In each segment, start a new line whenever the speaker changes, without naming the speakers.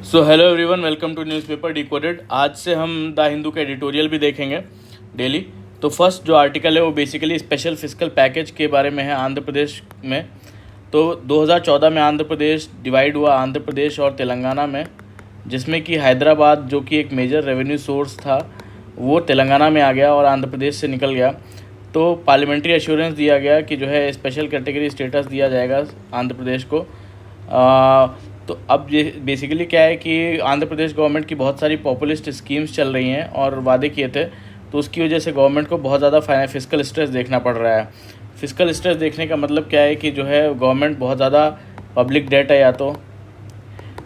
So hello everyone, welcome to newspaper decoded. आज से हम द हिंदू का एडिटोरियल भी देखेंगे डेली। तो फर्स्ट जो आर्टिकल है वो बेसिकली स्पेशल फिस्कल पैकेज के बारे में है आंध्र प्रदेश में। तो 2014 में आंध्र प्रदेश डिवाइड हुआ आंध्र प्रदेश और तेलंगाना में, जिसमें कि हैदराबाद जो कि एक मेजर रेवेन्यू सोर्स था वो तेलंगाना में आ गया और आंध्र प्रदेश से निकल गया। तो पार्लियामेंट्री एश्योरेंस दिया गया कि जो है स्पेशल कैटेगरी स्टेटस दिया जाएगा आंध्र प्रदेश को। तो अब ये बेसिकली क्या है कि आंध्र प्रदेश गवर्नमेंट की बहुत सारी पॉपुलिस्ट स्कीम्स चल रही हैं और वादे किए थे, तो उसकी वजह से गवर्नमेंट को बहुत ज़्यादा फिस्कल स्ट्रेस देखना पड़ रहा है। फिस्कल स्ट्रेस देखने का मतलब क्या है कि जो है गवर्नमेंट बहुत ज़्यादा पब्लिक डेट है,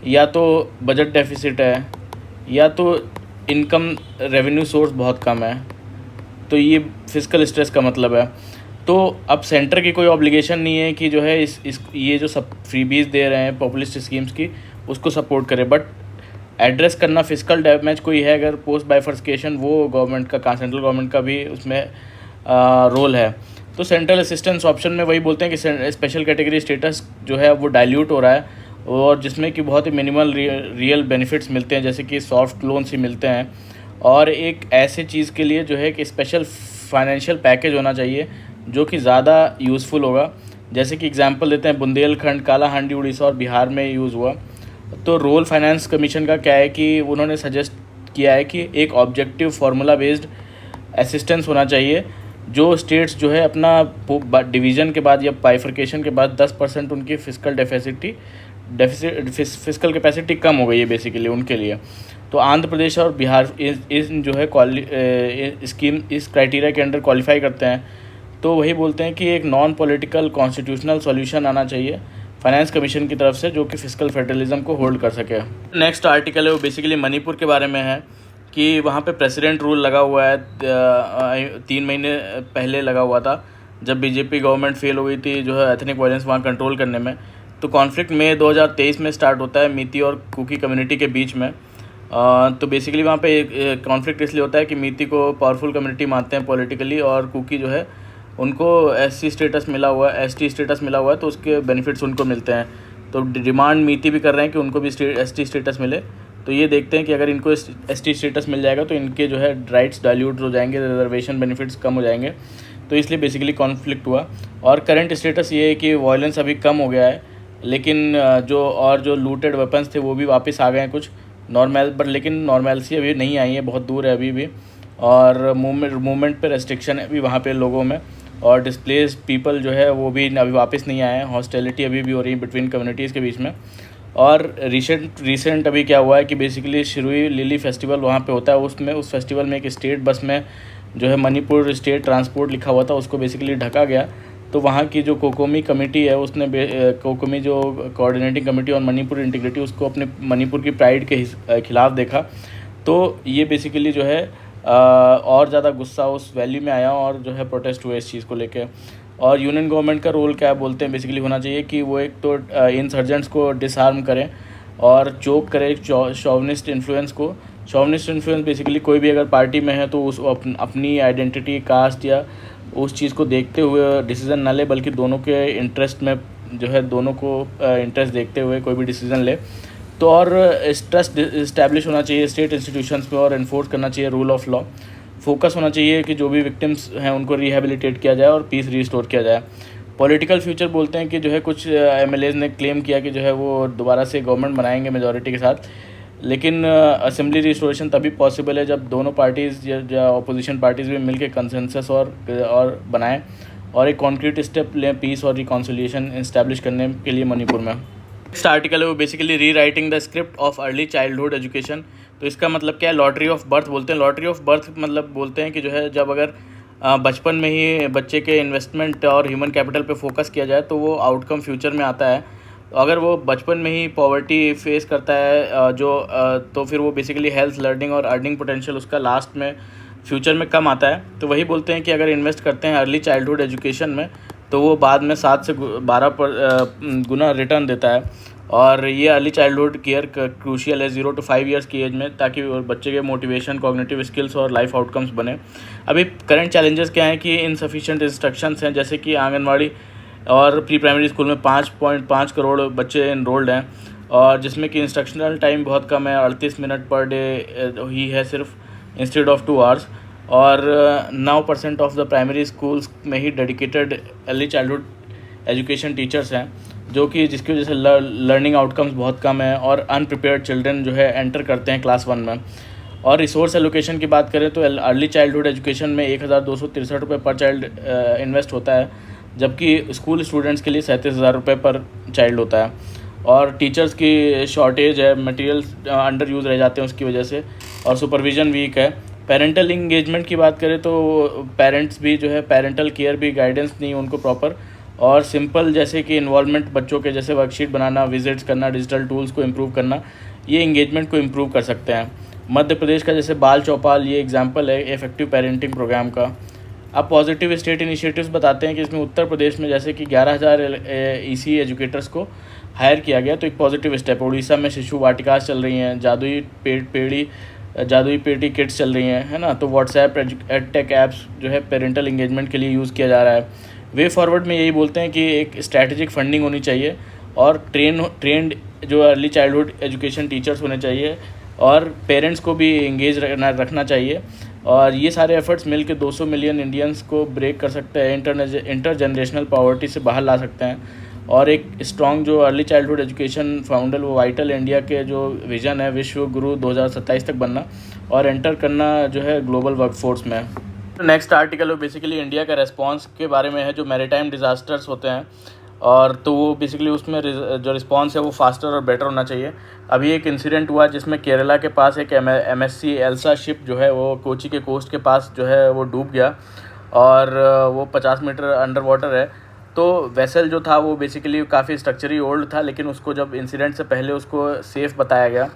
या तो बजट डेफिसिट है, या तो इनकम रेवेन्यू सोर्स बहुत कम है। तो ये फिस्कल स्ट्रेस का मतलब है। तो अब सेंटर की कोई ऑब्लिगेशन नहीं है कि जो है इस ये जो सब फ्रीबीज दे रहे हैं पॉपुलिस्ट स्कीम्स की उसको सपोर्ट करे, बट एड्रेस करना फिस्कल डैमेज कोई है अगर पोस्ट बाइफर्केशन, वो गवर्नमेंट का सेंट्रल गवर्नमेंट का भी उसमें रोल है। तो सेंट्रल असिस्टेंस ऑप्शन में वही बोलते हैं कि स्पेशल कैटेगरी स्टेटस जो है वो डाइल्यूट हो रहा है, और जिसमें कि बहुत ही मिनिमल रियल बेनिफिट्स मिलते हैं, जैसे कि सॉफ्ट लोन्स ही मिलते हैं। और एक ऐसे चीज़ के लिए जो है कि स्पेशल फाइनेंशियल पैकेज होना चाहिए जो कि ज़्यादा यूज़फुल होगा। जैसे कि एग्जांपल देते हैं, बुंदेलखंड, कालाहांडी, उड़ीसा और बिहार में यूज़ हुआ। तो रोल फाइनेंस कमीशन का क्या है कि उन्होंने सजेस्ट किया है कि एक ऑब्जेक्टिव फार्मूला बेस्ड असिस्टेंस होना चाहिए, जो स्टेट्स जो है अपना डिवीज़न के बाद या बाइफर्केशन के बाद 10% उनकी फिस्कल कैपेसिटी कम हो गई है बेसिकली उनके लिए। तो आंध्र प्रदेश और बिहार इस जो है स्कीम इस क्राइटेरिया के अंडर क्वालिफाई करते हैं। तो वही बोलते हैं कि एक नॉन पॉलिटिकल कॉन्स्टिट्यूशनल सॉल्यूशन आना चाहिए फाइनेंस कमीशन की तरफ से, जो कि फिस्कल फेडरलिज्म को होल्ड कर सके। नेक्स्ट आर्टिकल है वो बेसिकली मणिपुर के बारे में है कि वहाँ पे प्रेसिडेंट रूल लगा हुआ है। 3 महीने पहले लगा हुआ था, जब बीजेपी गवर्नमेंट फेल हो गई थी जो है एथनिक वायलेंस वहाँ कंट्रोल करने में। तो कॉन्फ्लिक्ट मई 2023 में स्टार्ट होता है मीती और कुकी कम्युनिटी के बीच में। तो बेसिकली वहाँ पे कॉन्फ्लिक्ट इसलिए होता है कि मीती को पावरफुल कम्युनिटी मानते हैं पॉलिटिकली, और कुकी जो है उनको एससी स्टेटस मिला हुआ है, एसटी स्टेटस मिला हुआ है, तो उसके बेनिफिट्स उनको मिलते हैं। तो डिमांड मीती भी कर रहे हैं कि उनको भी एसटी स्टेटस मिले। तो ये देखते हैं कि अगर इनको एसटी स्टेटस मिल जाएगा तो इनके जो है राइट्स डाइल्यूट हो जाएंगे, रिजर्वेशन बेनिफिट्स कम हो जाएंगे। तो इसलिए बेसिकली कॉन्फ्लिक्ट हुआ। और करंट स्टेटस ये है कि वायलेंस अभी कम हो गया है, लेकिन जो लूटेड वेपन्स थे वो भी वापस आ गए हैं कुछ लेकिन नॉर्मैलिटी अभी नहीं आई है, बहुत दूर है अभी भी। और मूवमेंट पे रेस्ट्रिक्शन है अभी वहाँ पे लोगों में, और डिस्प्लेस पीपल जो है वो भी अभी वापस नहीं आए हैं। हॉस्टिलिटी अभी भी हो रही है बिटवीन कम्युनिटीज़ के बीच में। और रिसेंट अभी क्या हुआ है कि बेसिकली शिरुई लिली फेस्टिवल वहाँ पे होता है, उस फेस्टिवल में एक स्टेट बस में जो है मणिपुर स्टेट ट्रांसपोर्ट लिखा हुआ था, उसको बेसिकली ढका गया। तो वहाँ की जो कोकोमी कमेटी है उसने कोकोमी जो coordinating committee on Manipur integrity, उसको अपने मणिपुर की प्राइड के खिलाफ देखा। तो ये बेसिकली जो है और ज़्यादा गुस्सा उस वैली में आया और जो है प्रोटेस्ट हुए इस चीज़ को लेके। और यूनियन गवर्नमेंट का रोल क्या बोलते हैं बेसिकली होना चाहिए कि वो एक तो इंसर्जेंट्स को डिसआर्म करें और चोक करे शॉविनिस्ट इन्फ्लुएंस बेसिकली कोई भी अगर पार्टी में है तो उस अपनी आइडेंटिटी, कास्ट या उस चीज़ को देखते हुए डिसीज़न ना ले, बल्कि दोनों के इंटरेस्ट में जो है दोनों को इंटरेस्ट देखते हुए कोई भी डिसीज़न ले। तो और ट्रस्ट इस्टेब्लिश होना चाहिए स्टेट इंस्टीट्यूशंस पे और इन्फोर्स करना चाहिए रूल ऑफ लॉ। फोकस होना चाहिए कि जो भी विक्टिम्स हैं उनको रिहेबिलिटेट किया जाए और पीस रिस्टोर किया जाए। पॉलिटिकल फ्यूचर बोलते हैं कि जो है कुछ एमएलएज ने क्लेम किया कि जो है वो दोबारा से गवर्नमेंट बनाएंगे मेजॉरिटी के साथ, लेकिन असेंबली रिस्टोरेशन तभी पॉसिबल है जब दोनों पार्टीज़ या अपोजिशन पार्टीज़ भी मिलकर कंसेंसस और बनाएं और एक कॉन्क्रीट स्टेप लें पीस और रिकॉन्सिलिएशन इस्टेब्लिश करने के लिए मणिपुर में। नेक्स्ट आर्टिकल है वो बेसिकली री writing the script of early childhood education. तो इसका मतलब क्या है, लॉटरी ऑफ बर्थ बोलते हैं। लॉटरी ऑफ बर्थ मतलब बोलते हैं कि जो है जब अगर बचपन में ही बच्चे के इन्वेस्टमेंट और ह्यूमन कैपिटल पे फोकस किया जाए तो वो आउटकम फ्यूचर में आता है। तो अगर वो बचपन में ही पॉवर्टी फेस करता है तो फिर वो बेसिकली हेल्थ, लर्निंग और अर्निंग पोटेंशियल उसका लास्ट में फ्यूचर में कम आता है। तो वही बोलते हैं कि अगर इन्वेस्ट करते हैं अर्ली चाइल्डहुड एजुकेशन में तो वो बाद में 7 से 12 गुना रिटर्न देता है। और ये अर्ली चाइल्डहुड केयर क्रूशियल है 0 to 5 ईयर्स की एज में, ताकि बच्चे के मोटिवेशन, कॉग्निटिव स्किल्स और लाइफ आउटकम्स बने। अभी करंट चैलेंजेस क्या हैं कि इनसफिशिएंट इंस्ट्रक्शंस हैं, जैसे कि आंगनवाड़ी और प्री प्राइमरी स्कूल में 5.5 करोड़ बच्चे इनरोल्ड हैं और जिसमें कि इंस्ट्रक्शनल टाइम बहुत कम है, 38 मिनट पर डे ही है सिर्फ, इंस्टेड ऑफ 2 आवर्स। और 9% ऑफ द प्राइमरी स्कूल्स में ही dedicated early childhood education teachers हैं, जो कि जिसकी वजह से लर्निंग आउटकम्स बहुत कम है और अनप्रिपेयर्ड चिल्ड्रन जो है एंटर करते हैं क्लास 1 में। और रिसोर्स एलोकेशन की बात करें तो अर्ली चाइल्डहुड एजुकेशन में 1263 रुपये पर चाइल्ड इन्वेस्ट होता है, जबकि स्कूल स्टूडेंट्स के लिए 37,000 रुपये पर चाइल्ड होता है। और टीचर्स की शॉर्टेज है, मटेरियल्स अंडर यूज़ रह जाते हैं उसकी वजह से, और सुपरविज़न वीक है। पेरेंटल इंगेजमेंट की बात करें तो पेरेंट्स भी जो है पेरेंटल केयर भी गाइडेंस नहीं उनको प्रॉपर, और सिंपल जैसे कि इन्वॉल्वमेंट बच्चों के जैसे वर्कशीट बनाना, विजिट्स करना, डिजिटल टूल्स को इम्प्रूव करना, ये इंगेजमेंट को इम्प्रूव कर सकते हैं। मध्य प्रदेश का जैसे बाल चौपाल ये एग्जांपल है इफेक्टिव पेरेंटिंग प्रोग्राम का। अब पॉजिटिव स्टेट इनिशिएटिव्स बताते हैं कि इसमें उत्तर प्रदेश में जैसे कि 11,000 EC एजुकेटर्स को हायर किया गया, तो एक पॉजिटिव स्टेप। उड़ीसा में शिशु वाटिकास चल रही हैं, जादुई पेटी किट्स चल रही हैं, है ना। तो व्हाट्सएप एडटेक ऐप्स जो है पेरेंटल इंगेजमेंट के लिए यूज़ किया जा रहा है। वे फॉरवर्ड में यही बोलते हैं कि एक स्ट्रैटेजिक फंडिंग होनी चाहिए और ट्रेंड जो अर्ली चाइल्डहुड एजुकेशन टीचर्स होने चाहिए, और पेरेंट्स को भी इंगेज रखना चाहिए। और ये सारे एफर्ट्स मिल के 200 मिलियन इंडियंस को ब्रेक कर सकते हैं, इंटर जनरेशनल पॉवर्टी से बाहर ला सकते हैं। और एक स्ट्रॉन्ग जो अर्ली चाइल्डहुड एजुकेशन फाउंडल वो वाइटल इंडिया के जो विज़न है विश्व गुरु 2027 तक बनना और एंटर करना जो है ग्लोबल वर्कफोर्स में। नेक्स्ट आर्टिकल वो बेसिकली इंडिया का रेस्पॉन्स के बारे में है, जो मैरीटाइम डिज़ास्टर्स होते हैं, और तो वो बेसिकली उसमें जो रिस्पांस है वो फास्टर और बेटर होना चाहिए। अभी एक इंसिडेंट हुआ जिसमें केरला के पास एक MSC एल्सा शिप जो है वो कोची के कोस्ट के पास जो है वो डूब गया, और वो 50 मीटर अंडर वाटर है। तो वेसल जो था वो बेसिकली काफ़ी स्ट्रक्चरली ओल्ड था, लेकिन उसको जब इंसिडेंट से पहले उसको सेफ़ बताया गया।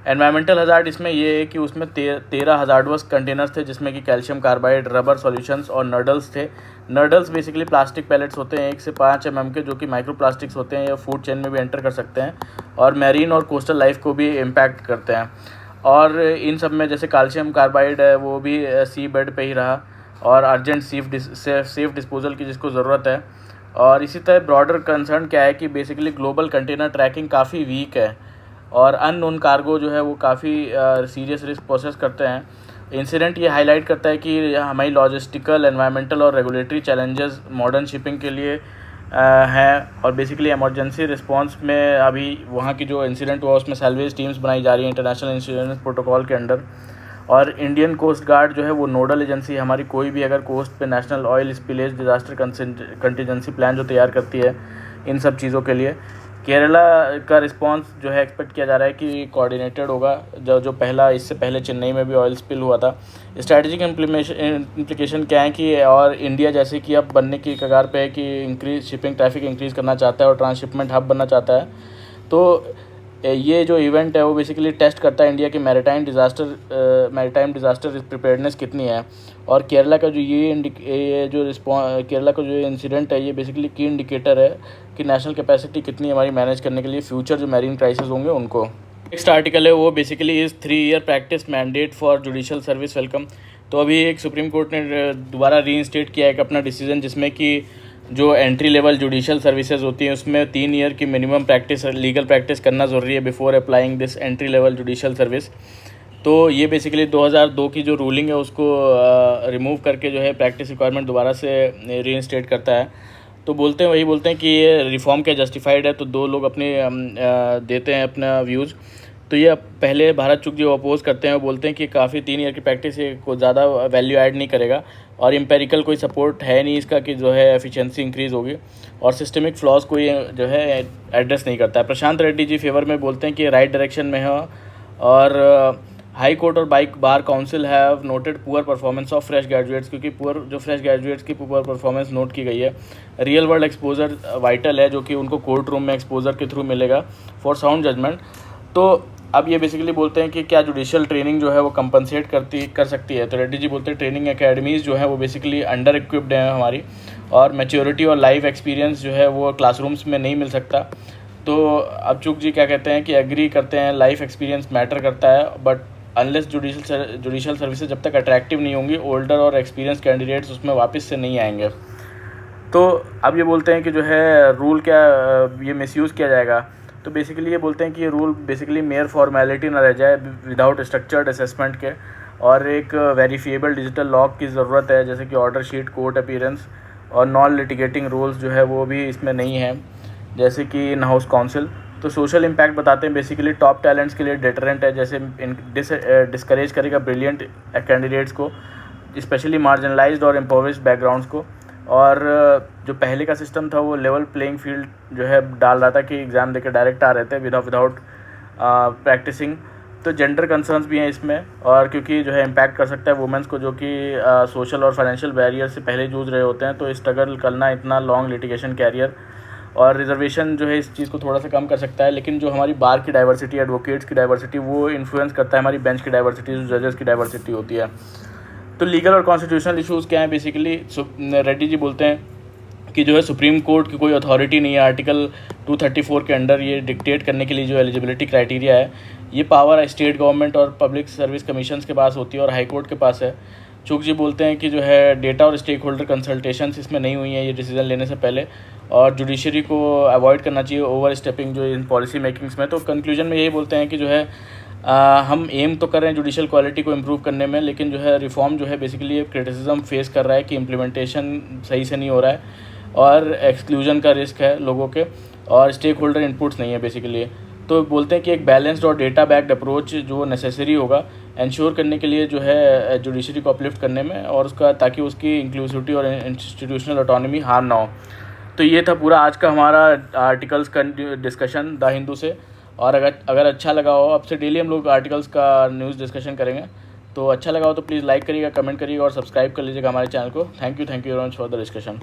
एनवायरमेंटल हज़ार्ड इसमें ये है कि उसमें 13 हज़ार्डस कंटेनर्स थे, जिसमें कि कैल्शियम कार्बाइड, रबर सॉल्यूशंस और नर्डल्स थे। नर्डल्स बेसिकली प्लास्टिक पैलेट्स होते हैं 1 से 5 mm के, जो कि माइक्रो प्लास्टिक्स होते हैं, या फूड चेन में भी एंटर कर सकते हैं और मैरीन और कोस्टल लाइफ को भी इम्पैक्ट करते हैं। और इन सब में जैसे कैल्शियम कार्बाइड है वो भी सी बेड पे ही रहा, और अर्जेंट सेफ डिस्पोजल की जिसको ज़रूरत है। और इसी तरह ब्रॉडर कंसर्न क्या है कि बेसिकली ग्लोबल कंटेनर ट्रैकिंग काफ़ी वीक है, और अननोन कार्गो जो है वो काफ़ी सीरियस रिस्क प्रोसेस करते हैं। इंसिडेंट ये हाईलाइट करता है कि हमारी लॉजिस्टिकल, एनवायरमेंटल और रेगुलेटरी चैलेंजेस मॉडर्न शिपिंग के लिए हैं, और बेसिकली इमरजेंसी रिस्पांस में अभी वहाँ की जो इंसिडेंट हुआ उसमें सैल्वेज टीम्स बनाई जा रही हैं इंटरनेशनल इंश्योरेंस प्रोटोकॉल के अंडर। और इंडियन कोस्ट गार्ड जो है वो नोडल एजेंसी हमारी, कोई भी अगर कोस्ट पे national oil spillage disaster contingency plan जो तैयार करती है इन सब चीज़ों के लिए। केरला का रिस्पांस जो है एक्सपेक्ट किया जा रहा है कि कोऑर्डिनेटेड होगा, जो पहला इससे पहले चेन्नई में भी ऑयल स्पिल हुआ था। स्ट्रैटेजिक इम्प्लीकेशन क्या है कि, और इंडिया जैसे कि अब बनने की कगार पे है कि शिपिंग ट्रैफिक इंक्रीज़ करना चाहता है और ट्रांसशिपमेंट हब बनना चाहता है, तो ये जो इवेंट है वो बेसिकली टेस्ट करता है इंडिया की मैरीटाइम डिज़ास्टर प्रिपेयर्डनेस कितनी है। और केरला का जो केरला का जो इंसिडेंट है ये बेसिकली की इंडिकेटर है कि नेशनल कैपेसिटी कितनी है हमारी मैनेज करने के लिए फ्यूचर जो मैरीन क्राइसिस होंगे उनको। नेक्स्ट आर्टिकल है वो basically is 3 year practice mandate for judicial service welcome. तो अभी एक सुप्रीम कोर्ट ने दोबारा रीइंस्टेट किया एक अपना डिसीजन, जिसमें कि जो एंट्री लेवल जुडिशल सर्विसेज होती हैं उसमें 3 ईयर की मिनिमम प्रैक्टिस, लीगल प्रैक्टिस करना ज़रूरी है before applying this entry level judicial service. तो ये बेसिकली 2002 की जो रूलिंग है उसको रिमूव करके जो है प्रैक्टिस रिक्वायरमेंट दोबारा से रीइंस्टेट करता है। तो बोलते हैं कि ये रिफॉर्म क्या जस्टिफाइड है, तो 2 लोग अपने देते हैं अपना व्यूज़। तो ये पहले भारत चुग जो अपोज करते हैं वो बोलते हैं कि काफ़ी 3 ईयर की प्रैक्टिस को ज़्यादा वैल्यू ऐड नहीं करेगा, और एम्पेरिकल कोई सपोर्ट है नहीं इसका कि जो है एफिशिएंसी इंक्रीज़ होगी, और सिस्टमिक फ्लॉज को ये जो है एड्रेस नहीं करता है। प्रशांत रेड्डी जी फेवर में बोलते हैं कि राइट डायरेक्शन में है, और हाई कोर्ट और bar council have noted poor performance of fresh graduates, क्योंकि फ्रेश ग्रेजुएट्स की पुअर परफॉर्मेंस नोट की गई है। रियल वर्ल्ड एक्सपोजर वाइटल है, जो कि उनको कोर्ट रूम में एक्सपोजर के थ्रू मिलेगा फॉर साउंड जजमेंट। तो अब ये बेसिकली बोलते हैं कि क्या जुडिशियल ट्रेनिंग जो है वो कंपनसेट कर सकती है। तो रेड्डी जी बोलते हैं ट्रेनिंग एकेडमीज़ जो है वो बेसिकली अंडर इक्विप्ड हैं हमारी, और मैच्योरिटी और लाइव एक्सपीरियंस जो है वो क्लासरूम्स में नहीं मिल सकता। तो अब चुग जी क्या कहते हैं कि एग्री करते हैं लाइफ एक्सपीरियंस मैटर करता है, बट अनलेस जुडिशियल सर्विसेज जब तक अट्रैक्टिव नहीं होंगी, ओल्डर और एक्सपीरियंस कैंडिडेट्स उसमें वापस से नहीं आएंगे। तो अब ये बोलते हैं कि जो है रूल क्या ये मिसयूज़ किया जाएगा, तो बेसिकली ये बोलते हैं कि ये रूल बेसिकली मेयर फॉर्मेलिटी ना रह जाए विदाउट स्ट्रक्चर्ड असेसमेंट के, और एक वेरीफिएबल डिजिटल लॉग की ज़रूरत है, जैसे कि ऑर्डर शीट, कोर्ट अपीयरेंस और नॉन लिटिगेटिंग रूल्स जो है वो भी इसमें नहीं है, जैसे कि इन हाउस काउंसिल। तो सोशल इम्पैक्ट बताते हैं बेसिकली टॉप टैलेंट्स के लिए डेटरेंट है, जैसे डिस्करेज करेगा ब्रिलियंट कैंडिडेट्स को, स्पेशली मार्जिनलाइज्ड और एम्पावर्ड बैकग्राउंड्स को। और जो पहले का सिस्टम था वो लेवल प्लेइंग फील्ड जो है डाल रहा था कि एग्ज़ाम देकर डायरेक्ट आ रहे थे विदाउट प्रैक्टिसिंग। तो जेंडर कंसर्न्स भी हैं इसमें, और क्योंकि जो है इम्पैक्ट कर सकता है वुमेंस को, जो कि सोशल और फाइनेंशियल बैरियर से पहले जूझ रहे होते हैं, तो स्ट्रगल करना इतना लॉन्ग लिटिगेशन कैरियर। और रिजर्वेशन जो है इस चीज़ को थोड़ा सा कम कर सकता है, लेकिन जो हमारी बार की डाइवर्सिटी, एडवोकेट्स की डाइवर्सिटी, वो इन्फ्लुएंस करता है हमारी बेंच की डाइवर्सिटी, जो जजेस की डाइवर्सिटी होती है। तो लीगल और कॉन्स्टिट्यूशनल इश्यूज़ क्या हैं बेसिकली, रेड्डी जी बोलते हैं कि जो है सुप्रीम कोर्ट की कोई अथॉरिटी नहीं है आर्टिकल 234 के अंडर ये डिक्टेट करने के लिए जो एलिजिबिलिटी क्राइटेरिया है, ये पावर स्टेट गवर्नमेंट और पब्लिक सर्विस कमीशंस के पास होती है और हाई कोर्ट के पास है। चुग जी बोलते हैं कि जो है डेटा और स्टेक होल्डर कंसल्टेशंस इसमें नहीं हुई हैं ये डिसीजन लेने से पहले, और जुडिशरी को अवॉइड करना चाहिए ओवर स्टेपिंग जो इन पॉलिसी मेकिंग्स में। तो कंक्लूजन में यही बोलते हैं कि जो है हम एम तो कर रहे हैं जुडिशल क्वालिटी को इम्प्रूव करने में, लेकिन जो है रिफॉर्म जो है बेसिकली क्रिटिसिज्म फेस कर रहा है कि इम्प्लीमेंटेशन सही से नहीं हो रहा है, और एक्सक्लूजन का रिस्क है लोगों के, और स्टेक होल्डर इनपुट्स नहीं है बेसिकली। तो बोलते हैं कि एक बैलेंस्ड और डेटा बैक्ड अप्रोच जो नेसेसरी होगा इंश्योर करने के लिए जो है जुडिशरी को अपलिफ्ट करने में, और उसका ताकि उसकी इंक्लूसिविटी और इंस्टीट्यूशनल ऑटोनॉमी हार्म ना हो। तो ये था पूरा आज का हमारा आर्टिकल्स का डिस्कशन द हिंदू से। और अगर अच्छा लगा हो, अब से डेली हम लोग आर्टिकल्स का न्यूज़ डिस्कशन करेंगे, तो अच्छा लगा हो तो प्लीज़ लाइक करिएगा, कमेंट करिएगा और सब्सक्राइब कर लीजिएगा हमारे चैनल को। Thank you very much for the discussion.